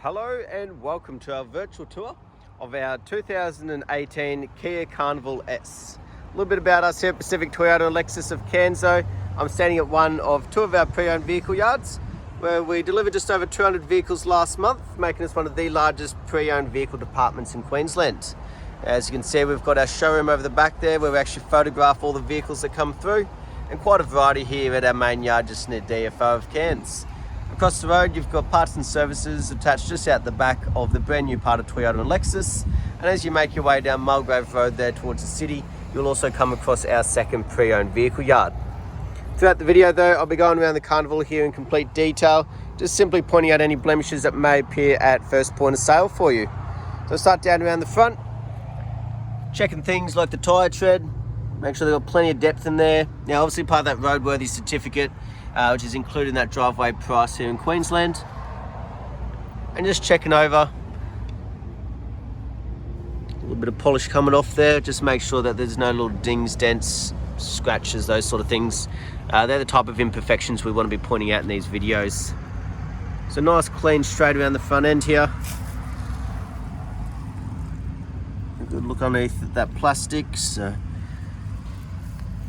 Hello and welcome to our virtual tour of our 2018 Kia Carnival S. A little bit about us here at Pacific Toyota Lexus of Canso. I'm standing at one of two of our pre-owned vehicle yards where we delivered just over 200 vehicles last month, making us one of the largest pre-owned vehicle departments in Queensland. As you can see, we've got our showroom over the back there where we actually photograph all the vehicles that come through, and quite a variety here at our main yard just near DFO of Cairns. Across the road, you've got parts and services attached just out the back of the brand new part of Toyota and Lexus. And as you make your way down Mulgrave Road there towards the city, you'll also come across our second pre-owned vehicle yard. Throughout the video though, I'll be going around the Carnival here in complete detail, just simply pointing out any blemishes that may appear at first point of sale for you. So I'll start down around the front, checking things like the tyre tread, make sure they've got plenty of depth in there. Now obviously part of that roadworthy certificate, which is included in that driveway price here in Queensland. And just checking over. A little bit of polish coming off there. Just make sure that there's no little dings, dents, scratches, those sort of things. They're the type of imperfections we want to be pointing out in these videos. So nice, clean, straight around the front end here. A good look underneath that plastic. So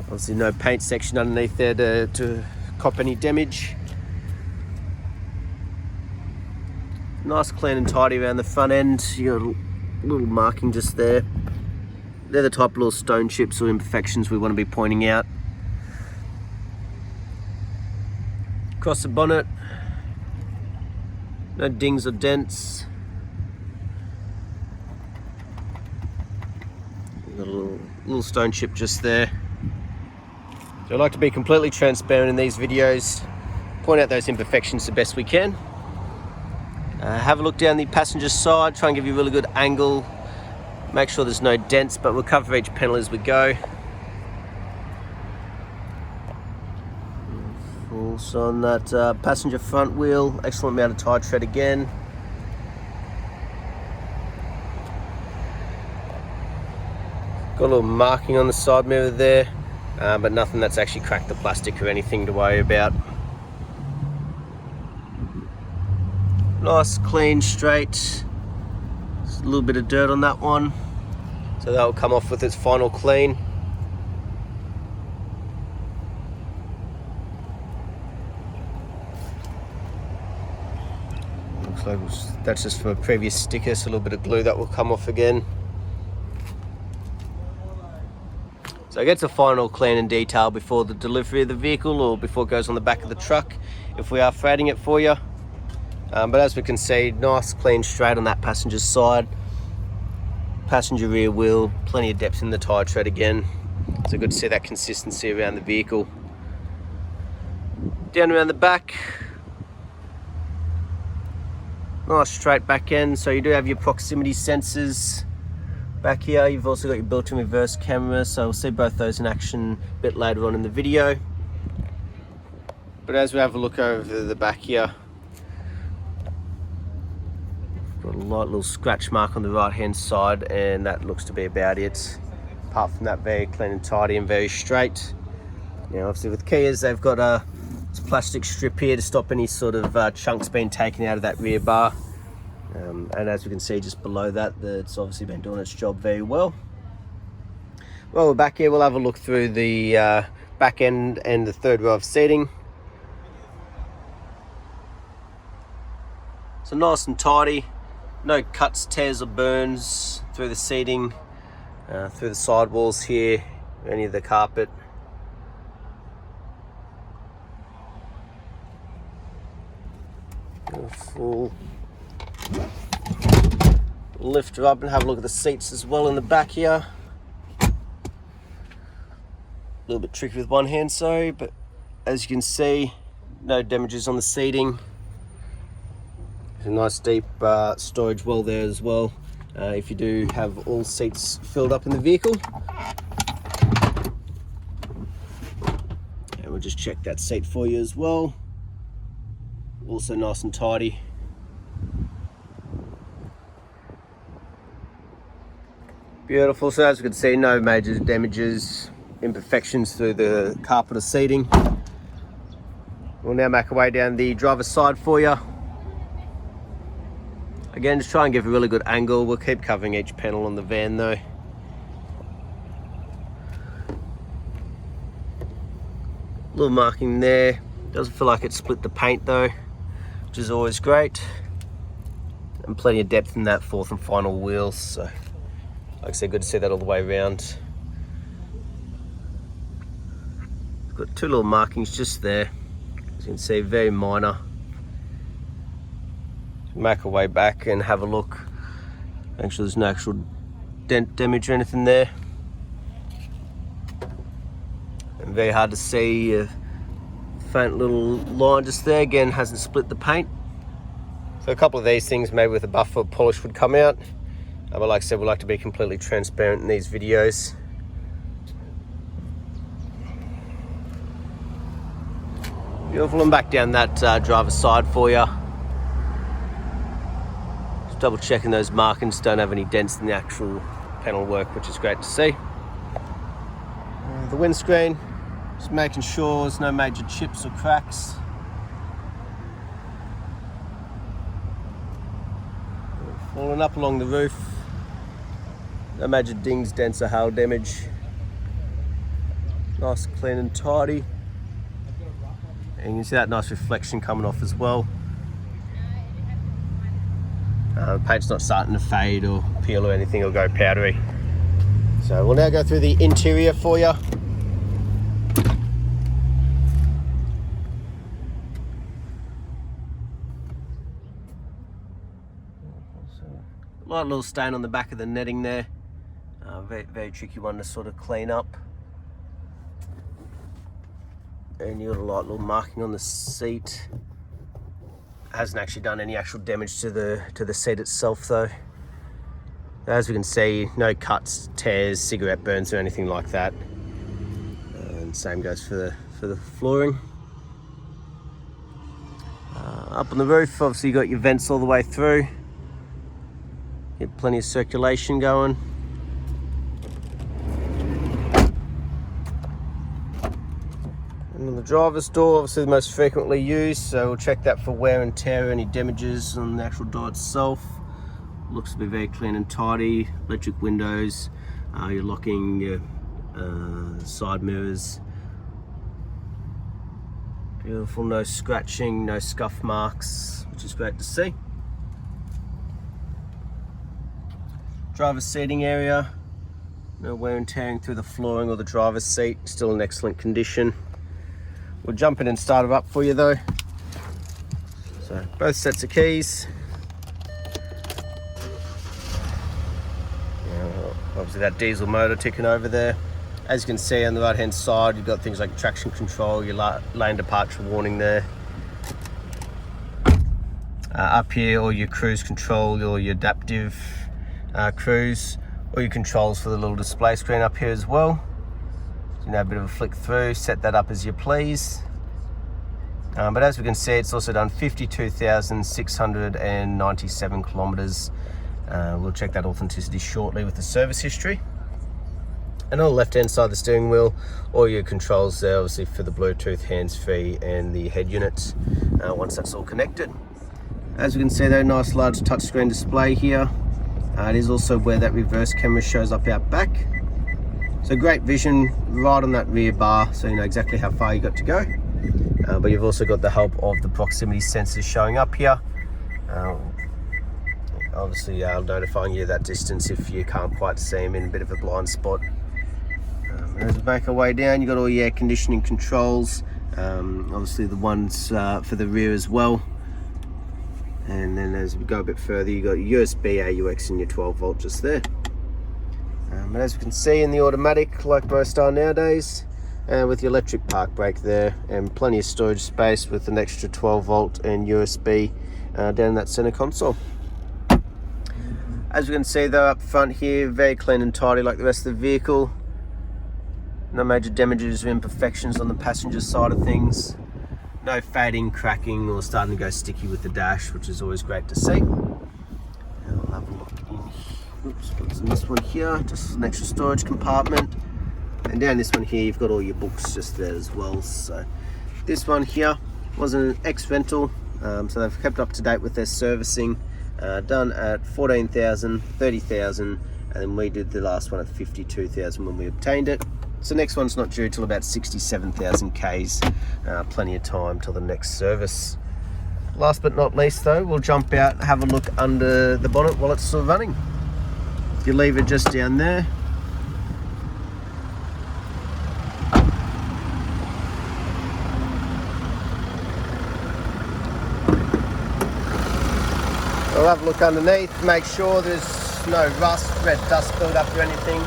obviously no paint section underneath there to cop any damage. Nice, clean and tidy around the front end. You got a little marking just there. They're the type of little stone chips or imperfections we want to be pointing out. Across the bonnet, no dings or dents. Got a little stone chip just there. So I like to be completely transparent in these videos, point out those imperfections the best we can. Have a look down the passenger side, try and give you a really good angle, make sure there's no dents, but we'll cover each panel as we go. Also on that passenger front wheel, excellent amount of tire tread again. Got a little marking on the side mirror there. But nothing that's actually cracked the plastic or anything to worry about. Nice, clean, straight. Just a little bit of dirt on that one. So that will come off with its final clean. Looks like that's just from a previous sticker, so a little bit of glue that will come off again. So it gets a final clean and detail before the delivery of the vehicle or before it goes on the back of the truck if we are freighting it for you. But as we can see, nice, clean, straight on that passenger side. Passenger rear wheel, plenty of depth in the tyre tread again. So good to see that consistency around the vehicle. Down around the back. Nice straight back end, so you do have your proximity sensors. Back here, you've also got your built-in reverse camera, so we'll see both those in action a bit later on in the video. But as we have a look over the back here, got a light little scratch mark on the right-hand side, and that looks to be about it. Apart from that, very clean and tidy and very straight. Now, obviously with Kias, they've got a plastic strip here to stop any sort of chunks being taken out of that rear bar. And as we can see just below that, it's obviously been doing its job very well. Well, we're back here, we'll have a look through the back end and the third row of seating. So nice and tidy, no cuts, tears or burns through the seating, through the sidewalls here, any of the carpet. Full lift her up and have a look at the seats as well in the back here. A little bit tricky with one hand, sorry, but as you can see, no damages on the seating. There's a nice deep storage well there as well, if you do have all seats filled up in the vehicle. And we'll just check that seat for you as well. Also nice and tidy. Beautiful, so as we can see, no major damages, imperfections through the carpet or seating. We'll now make our way down the driver's side for you. Again, just try and give a really good angle. We'll keep covering each panel on the van though. Little marking there. Doesn't feel like it split the paint though, which is always great. And plenty of depth in that fourth and final wheel. So, like I said, good to see that all the way around. Got two little markings just there. As you can see, very minor. Make our way back and have a look. Make sure there's no actual dent damage or anything there. And very hard to see a faint little line just there. Again, hasn't split the paint. So a couple of these things maybe with a buffer polish would come out. But like I said, we like to be completely transparent in these videos. Beautiful, and back down that driver's side for you. Just double checking those markings don't have any dents in the actual panel work, which is great to see. The windscreen, just making sure there's no major chips or cracks. Falling up along the roof. No major dings, dents or hail damage. Nice, clean and tidy. And you can see that nice reflection coming off as well. The paint's not starting to fade or peel or anything or go powdery. So we'll now go through the interior for you. Light little stain on the back of the netting there. Very tricky one to sort of clean up. And you got a light little marking on the seat. Hasn't actually done any actual damage to the seat itself though. As we can see, no cuts, tears, cigarette burns or anything like that. And same goes for the flooring. Up on the roof, obviously you got your vents all the way through. Get plenty of circulation going. And on the driver's door, obviously the most frequently used, so we'll check that for wear and tear, any damages on the actual door itself. Looks to be very clean and tidy. Electric windows, you're locking your side mirrors. Beautiful, no scratching, no scuff marks, which is great to see. Driver's seating area, no wear and tearing through the flooring or the driver's seat, still in excellent condition. We'll jump in and start it up for you though. So both sets of keys. Obviously that diesel motor ticking over there. As you can see on the right hand side, you've got things like traction control, your lane departure warning there. Up here, all your cruise control, or your adaptive cruise, all your controls for the little display screen up here as well. You know, a bit of a flick through, set that up as you please. But as we can see, it's also done 52,697 kilometers. We'll check that authenticity shortly with the service history. And on the left hand side of the steering wheel, all your controls there, obviously for the Bluetooth, hands-free and the head unit, once that's all connected. As we can see though, nice large touchscreen display here. It is also where that reverse camera shows up out back. So great vision right on that rear bar, so you know exactly how far you got to go. But you've also got the help of the proximity sensors showing up here. Obviously notifying you that distance if you can't quite see them in a bit of a blind spot. As we make our way down, you've got all your air conditioning controls, obviously the ones for the rear as well. And then as we go a bit further, you've got your USB, AUX and your 12 volt just there. But as we can see in the automatic, like most are nowadays, with the electric park brake there, and plenty of storage space with an extra 12 volt and USB down in that center console. As we can see though, up front here, very clean and tidy like the rest of the vehicle. No major damages or imperfections on the passenger side of things. No fading, cracking or starting to go sticky with the dash, which is always great to see. I'll have a look in. Oops, what's in this one here? Just an extra storage compartment. And down this one here, you've got all your books just there as well. So this one here was an ex-rental, so they've kept up to date with their servicing. done at 14,000, 30,000, and then we did the last one at 52,000 when we obtained it. So next one's not due till about 67,000 Ks. Plenty of time till the next service. Last but not least though, we'll jump out and have a look under the bonnet while it's still running. Your lever just down there. We'll have a look underneath, make sure there's no rust, red dust build up or anything.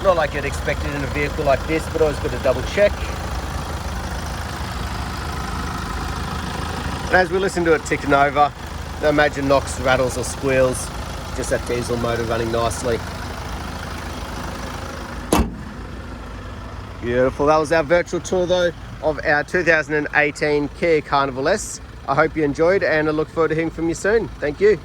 Not like you'd expect it in a vehicle like this, but always good to double check. And as we listen to it ticking over, no major knocks, rattles or squeals, just that diesel motor running nicely. Beautiful. That was our virtual tour though of our 2018 Kia Carnival S. I hope you enjoyed and I look forward to hearing from you soon. Thank you.